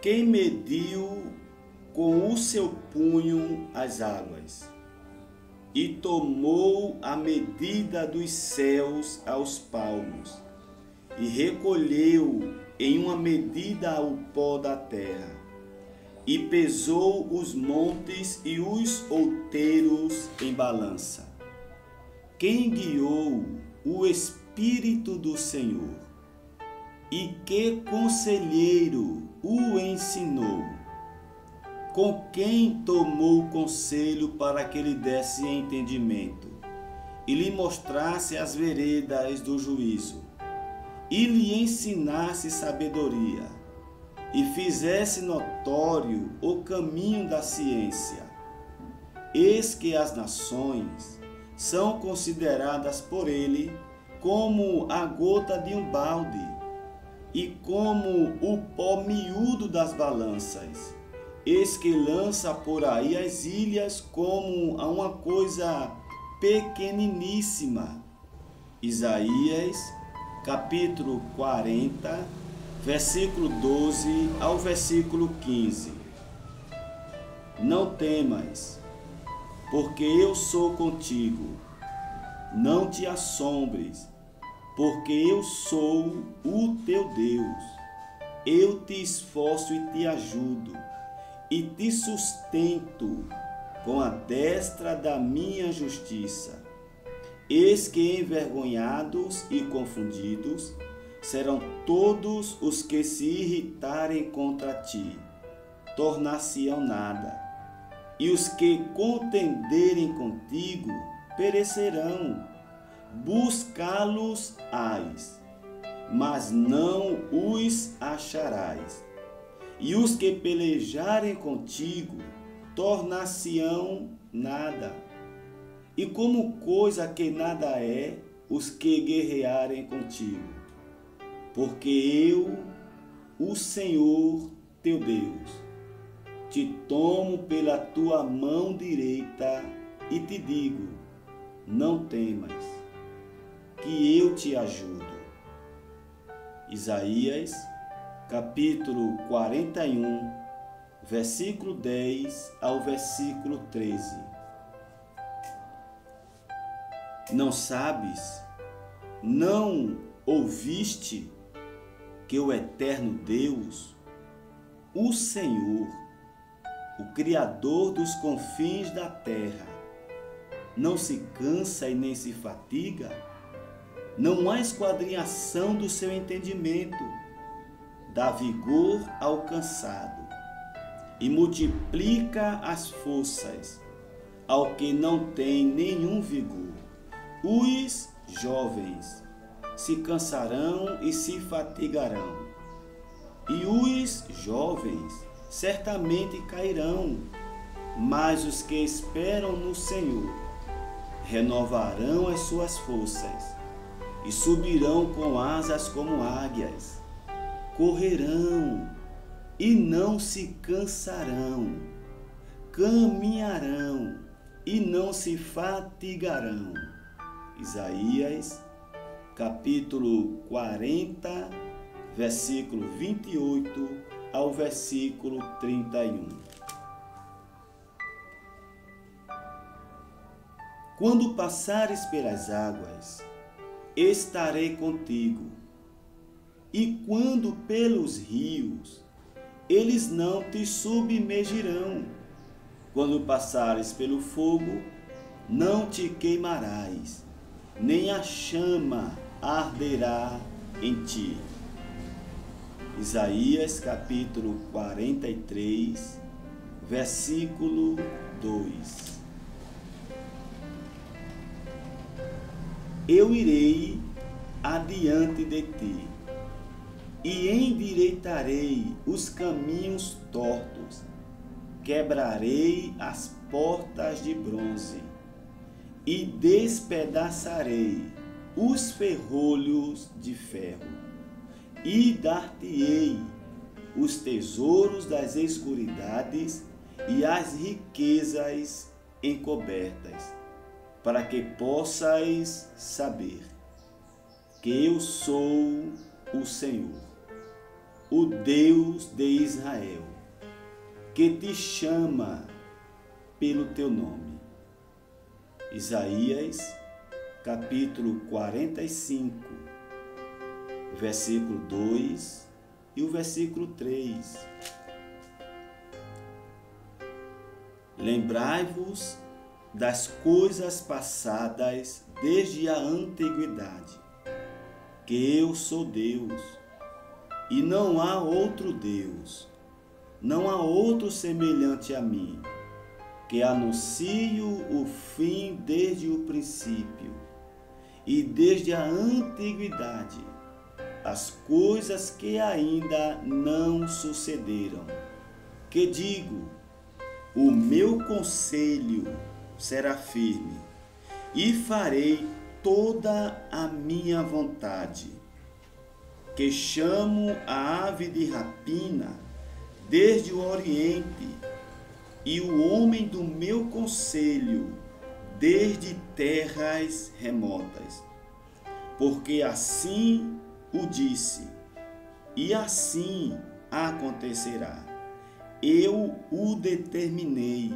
Quem mediu com o seu punho as águas e tomou a medida dos céus aos palmos e recolheu em uma medida o pó da terra e pesou os montes e os outeiros em balança. Quem guiou o Espírito do Senhor? E que conselheiro o ensinou? Com quem tomou conselho para que lhe desse entendimento e lhe mostrasse as veredas do juízo e lhe ensinasse sabedoria e fizesse notório o caminho da ciência? Eis que as nações são consideradas por ele como a gota de um balde e como o pó miúdo das balanças. Eis que lança por aí as ilhas como a uma coisa pequeniníssima. Isaías, capítulo 40, versículo 12 ao versículo 15. Não temas, porque eu sou contigo. Não te assombres, porque eu sou o teu Deus. Eu te esforço e te ajudo, e te sustento com a destra da minha justiça. Eis que envergonhados e confundidos serão todos os que se irritarem contra ti, tornar-se-ão nada, e os que contenderem contigo perecerão. Buscá-los-ás, mas não os acharás. E os que pelejarem contigo tornar-se-ão nada. E como coisa que nada é, os que guerrearem contigo. Porque eu, o Senhor teu Deus, te tomo pela tua mão direita e te digo: não temas, que eu te ajudo. Isaías, capítulo 41, versículo 10 ao versículo 13. Não sabes, não ouviste que o eterno Deus, o Senhor, o Criador dos confins da terra, não se cansa e nem se fatiga? Não há esquadrinhação do seu entendimento. Dá vigor ao cansado e multiplica as forças ao que não tem nenhum vigor. Os jovens se cansarão e se fatigarão, e os jovens certamente cairão, mas os que esperam no Senhor renovarão as suas forças e subirão com asas como águias. Correrão e não se cansarão, caminharão e não se fatigarão. Isaías, capítulo 40, versículo 28 ao versículo 31. Quando passares pelas águas, estarei contigo, e quando pelos rios, eles não te submergirão. Quando passares pelo fogo, não te queimarás, nem a chama arderá em ti. Isaías capítulo 43, versículo 2. Eu irei adiante de ti e endireitarei os caminhos tortos, quebrarei as portas de bronze e despedaçarei os ferrolhos de ferro, e dar-te-ei os tesouros das escuridades e as riquezas encobertas, para que possas saber que eu sou o Senhor. o Deus de Israel, que te chama pelo teu nome. Isaías, capítulo 45, versículo 2 e o versículo 3. Lembrai-vos das coisas passadas desde a antiguidade, que eu sou Deus, e não há outro Deus, não há outro semelhante a mim, que anuncio o fim desde o princípio, e desde a antiguidade, as coisas que ainda não sucederam, que digo, o meu conselho será firme, e farei toda a minha vontade, que chamo a ave de rapina desde o oriente, e o homem do meu conselho desde terras remotas. Porque assim o disse, e assim acontecerá. Eu o determinei,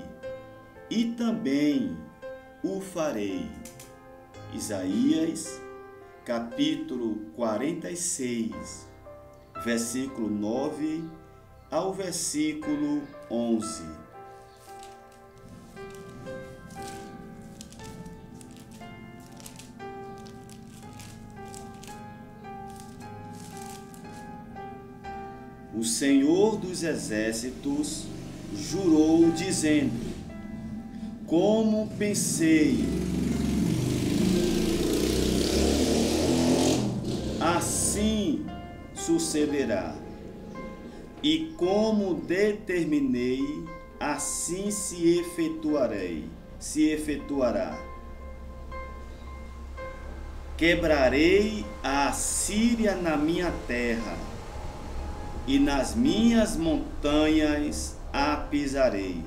e também o farei. Isaías, capítulo 46, versículo 9 ao versículo 11. O Senhor dos Exércitos jurou, dizendo: como pensei, assim sucederá, e como determinei, assim se efetuará. Quebrarei a Assíria na minha terra, e nas minhas montanhas a pisarei,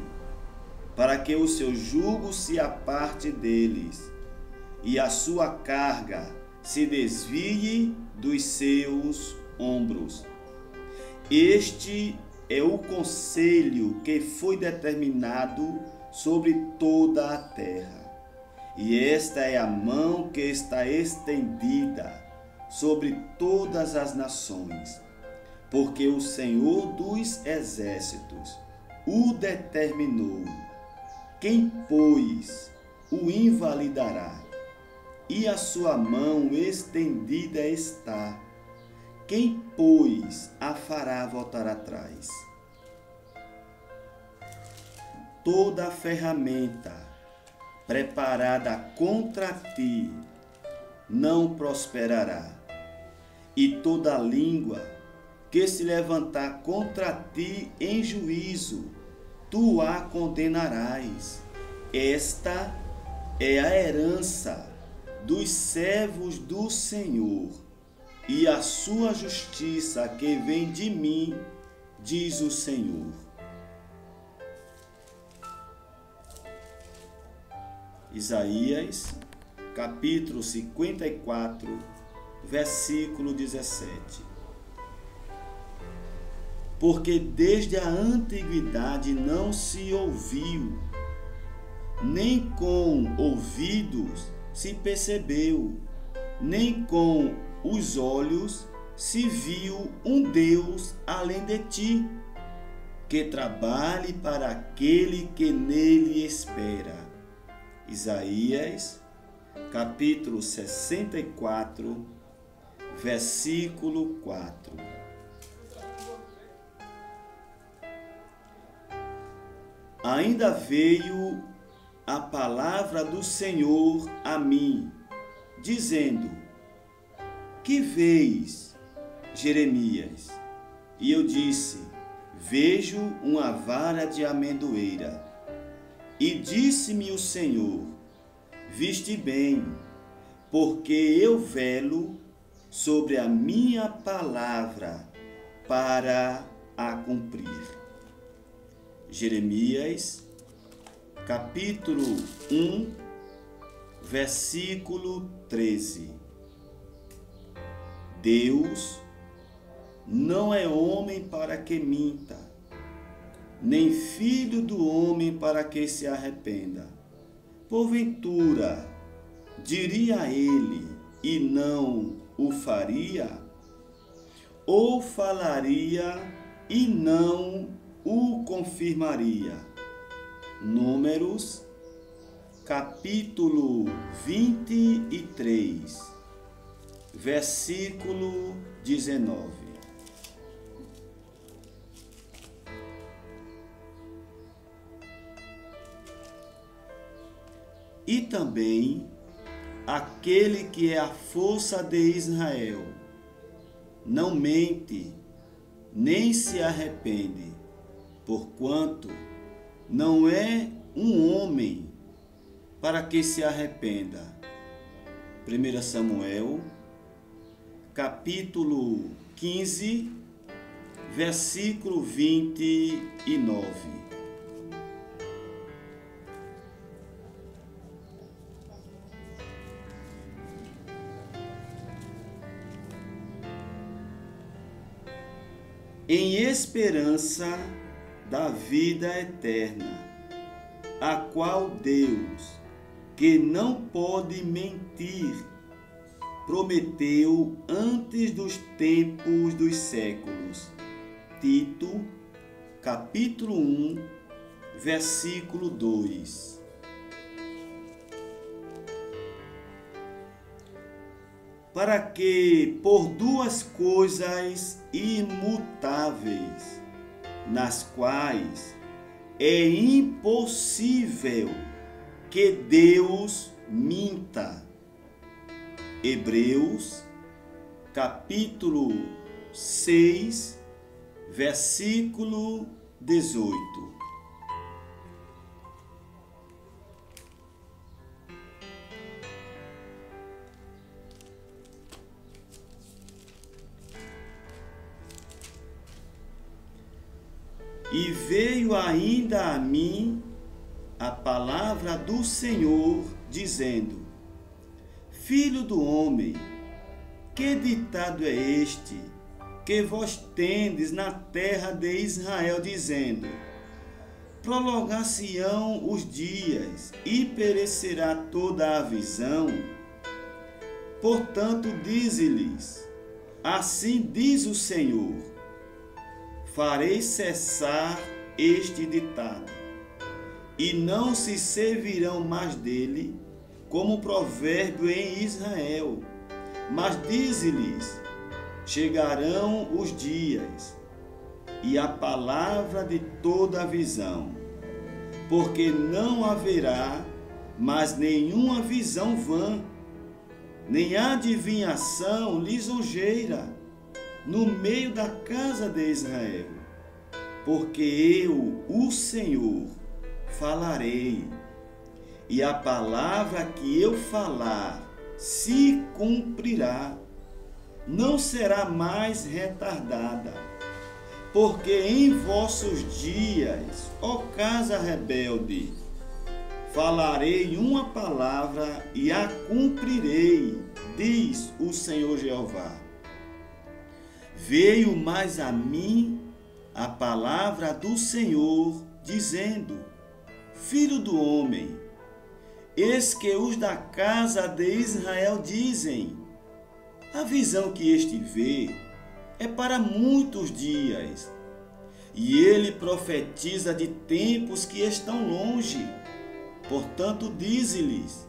para que o seu jugo se aparte deles, e a sua carga se desvie dos seus ombros. Este é o conselho que foi determinado sobre toda a terra, e esta é a mão que está estendida sobre todas as nações, porque o Senhor dos Exércitos o determinou. Quem, pois, o invalidará? E a sua mão estendida está. Quem, pois, a fará voltar atrás? Toda ferramenta preparada contra ti não prosperará, e toda língua que se levantar contra ti em juízo, tu a condenarás. Esta é a herança dos servos do Senhor, e a sua justiça que vem de mim, diz o Senhor. Isaías, capítulo 54, versículo 17. Porque desde a antiguidade não se ouviu, nem com ouvidos se percebeu, nem com os olhos se viu um Deus além de ti, que trabalhe para aquele que nele espera. Isaías, capítulo 64, versículo 4. Ainda veio a palavra do Senhor a mim, dizendo: que vês, Jeremias? E eu disse: vejo uma vara de amendoeira. E disse-me o Senhor: viste bem, porque eu velo sobre a minha palavra para a cumprir. Jeremias, capítulo 1, versículo 13. Deus não é homem para que minta, nem filho do homem para que se arrependa. Porventura, diria ele e não o faria? Ou falaria e não o confirmaria? Números, capítulo 23, versículo 19. E também aquele que é a força de Israel não mente, nem se arrepende, porquanto não é um homem para que se arrependa. 1 Samuel, capítulo 15, versículo 29. Em esperança da vida eterna, a qual Deus, que não pode mentir, prometeu antes dos tempos dos séculos. Tito, capítulo 1, versículo 2. Para que por duas coisas imutáveis, nas quais é impossível que Deus minta. Hebreus, capítulo 6, versículo 18. E veio ainda a mim a palavra do Senhor, dizendo: Filho do homem, que ditado é este que vós tendes na terra de Israel, dizendo: prolongar-se-ão os dias e perecerá toda a visão? Portanto, dize-lhes: assim diz o Senhor: farei cessar este ditado, e não se servirão mais dele como provérbio em Israel. Mas dize-lhes: chegarão os dias e a palavra de toda a visão, porque não haverá mais nenhuma visão vã, nem adivinhação lisonjeira no meio da casa de Israel, porque eu, o Senhor, falarei, e a palavra que eu falar se cumprirá, não será mais retardada. Porque em vossos dias, ó casa rebelde, falarei uma palavra e a cumprirei, diz o Senhor Jeová. Veio mais a mim a palavra do Senhor, dizendo: Filho do homem, eis que os da casa de Israel dizem: a visão que este vê é para muitos dias, e ele profetiza de tempos que estão longe. Portanto, dize-lhes: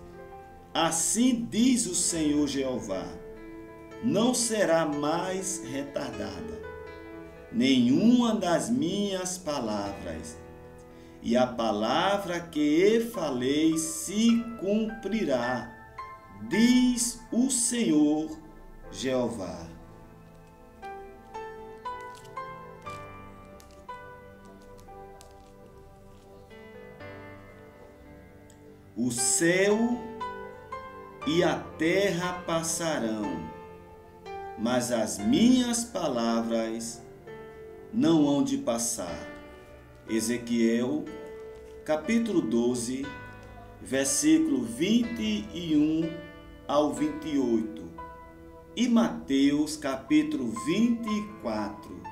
assim diz o Senhor Jeová, não será mais retardada nenhuma das minhas palavras, e a palavra que falei se cumprirá, diz o Senhor Jeová. O céu e a terra passarão, mas as minhas palavras não hão de passar. Ezequiel, capítulo 12, versículo 21 ao 28. E Mateus capítulo 24,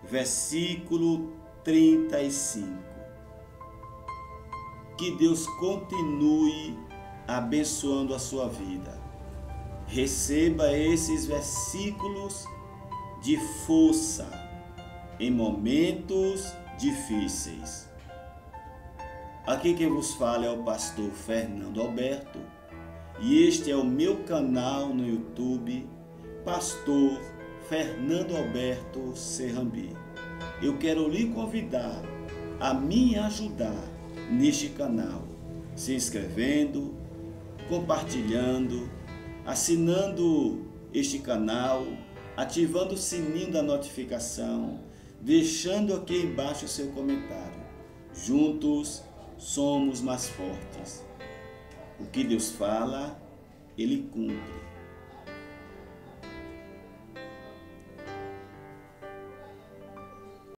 versículo 35. Que Deus continue abençoando a sua vida. Receba esses versículos de força em momentos difíceis. Aqui quem vos fala é o pastor Fernando Alberto e este é o meu canal no YouTube, Pastor Fernando Alberto Serrambi. Eu quero lhe convidar a me ajudar neste canal, se inscrevendo, compartilhando, assinando este canal, ativando o sininho da notificação, deixando aqui embaixo o seu comentário. Juntos somos mais fortes. O que Deus fala, Ele cumpre.